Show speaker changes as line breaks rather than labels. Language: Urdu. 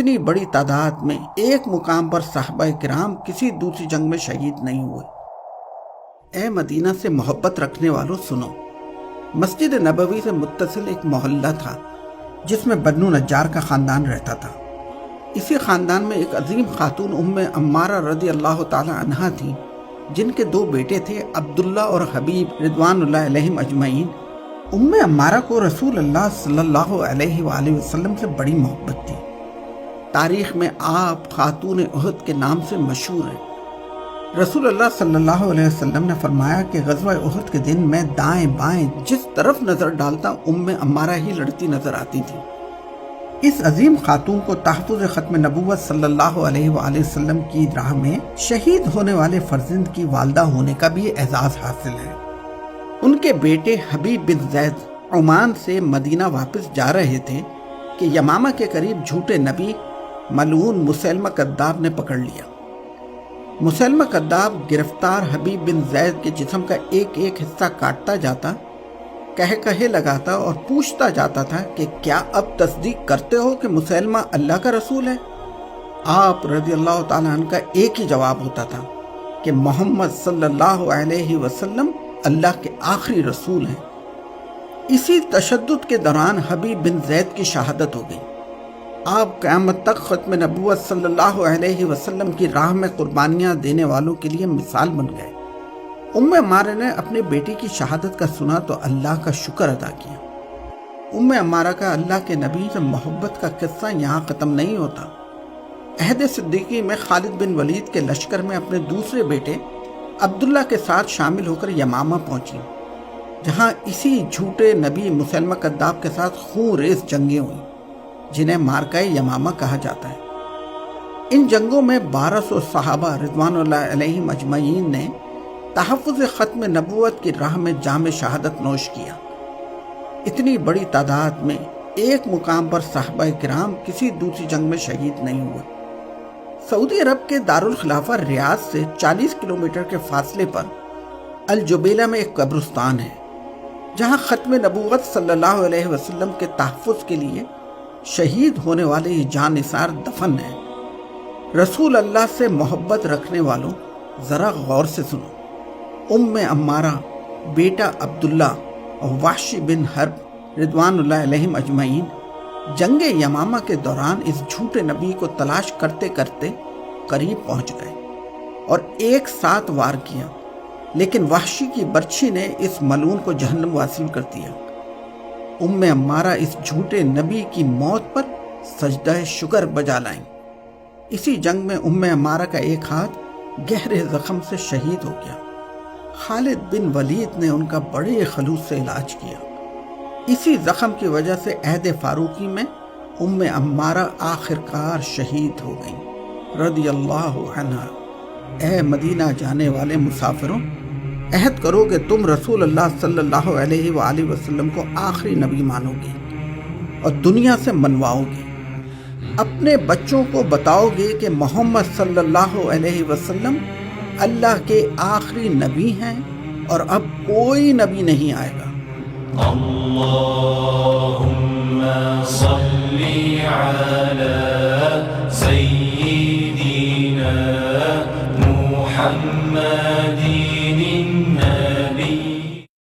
اتنی بڑی تعداد میں ایک مقام پر صحابہ کرام کسی دوسری جنگ میں شہید نہیں ہوئے۔ اے مدینہ سے محبت رکھنے والوں سنو، مسجد نبوی سے متصل ایک محلہ تھا جس میں بنو نجار کا خاندان رہتا تھا۔ اسی خاندان میں ایک عظیم خاتون ام عمارہ رضی اللہ تعالی عنہا تھی، جن کے 2 بیٹے تھے، عبداللہ اور حبیب رضوان اللہ علیہم اجمعین۔ ام عمارہ کو رسول اللہ صلی اللہ علیہ وآلہ وسلم سے بڑی محبت تھی۔ تاریخ میں آپ خاتون احد کے نام سے مشہور ہیں۔ رسول اللہ صلی اللہ علیہ وسلم نے فرمایا کہ غزوہ احد کے دن میں دائیں بائیں جس طرف نظر ڈالتا ام عمارہ ہی لڑتی نظر آتی تھی۔ اس عظیم خاتون کو تحفظ ختم نبوت صلی اللہ علیہ وآلہ وسلم کی راہ میں شہید ہونے والے فرزند کی والدہ ہونے کا بھی اعزاز حاصل ہے۔ ان کے بیٹے حبیب بن زید عمان سے مدینہ واپس جا رہے تھے کہ یمامہ کے قریب جھوٹے نبی ملعون مسیلمہ کذاب نے پکڑ لیا۔ مسیلمہ کذاب گرفتار حبیب بن زید کے جسم کا ایک ایک حصہ کاٹتا جاتا، کہے لگاتا اور پوچھتا جاتا تھا کہ کیا اب تصدیق کرتے ہو کہ مسیلمہ اللہ کا رسول ہے؟ آپ رضی اللہ تعالیٰ عنہ کا ایک ہی جواب ہوتا تھا کہ محمد صلی اللہ علیہ وسلم اللہ کے آخری رسول ہیں۔ اسی تشدد کے دوران حبیب بن زید کی شہادت ہو گئی۔ آپ قیامت تک ختم نبوت صلی اللہ علیہ وسلم کی راہ میں قربانیاں دینے والوں کے لیے مثال بن گئے۔ ام عمارہ نے اپنے بیٹی کی شہادت کا سنا تو اللہ کا شکر ادا کیا۔ ام عمارہ کا اللہ کے نبی سے محبت کا قصہ یہاں ختم نہیں ہوتا۔ عہد صدیقی میں خالد بن ولید کے لشکر میں اپنے دوسرے بیٹے عبداللہ کے ساتھ شامل ہو کر یمامہ پہنچی، جہاں اسی جھوٹے نبی مسیلمہ کذاب کے ساتھ خون ریز جنگیں ہوئیں، جنہیں مارکہ یمامہ کہا جاتا ہے۔ ان جنگوں میں 1200 صحابہ رضوان اللہ علیہم اجمعین نے تحفظ ختم نبوت کی راہ میں جام شہادت نوش کیا۔ اتنی بڑی تعداد میں ایک مقام پر صحابہ کرام کسی دوسری جنگ میں شہید نہیں ہوئے۔ سعودی عرب کے دارالخلافہ ریاض سے 40 کلومیٹر کے فاصلے پر الجبیلہ میں ایک قبرستان ہے، جہاں ختم نبوت صلی اللہ علیہ وسلم کے تحفظ کے لیے شہید ہونے والے یہ جان نثار دفن ہیں۔ رسول اللہ سے محبت رکھنے والوں ذرا غور سے سنو۔ ام عمارہ، بیٹا عبداللہ اور وحشی بن حرب رضوان اللہ علیہم اجمعین جنگ یمامہ کے دوران اس جھوٹے نبی کو تلاش کرتے کرتے قریب پہنچ گئے اور ایک ساتھ وار کیا، لیکن وحشی کی برچھی نے اس ملعون کو جہنم واصل کر دیا۔ ام عمارہ اس جھوٹے نبی کی موت پر سجدہ شکر بجا لائیں۔ اسی جنگ میں ام عمارہ کا ایک ہاتھ گہرے زخم سے شہید ہو گیا۔ خالد بن ولید نے ان کا بڑے خلوص سے علاج کیا۔ اسی زخم کی وجہ سے عہد فاروقی میں ام عمارہ آخرکار شہید ہو گئیں رضی اللہ عنہا۔ اے مدینہ جانے والے مسافروں، عہد کرو کہ تم رسول اللہ صلی اللہ علیہ وآلہ وسلم کو آخری نبی مانو گے اور دنیا سے منواؤ گے۔ اپنے بچوں کو بتاؤ گے کہ محمد صلی اللہ علیہ وسلم اللہ کے آخری نبی ہیں اور اب کوئی نبی نہیں آئے گا۔ اللہ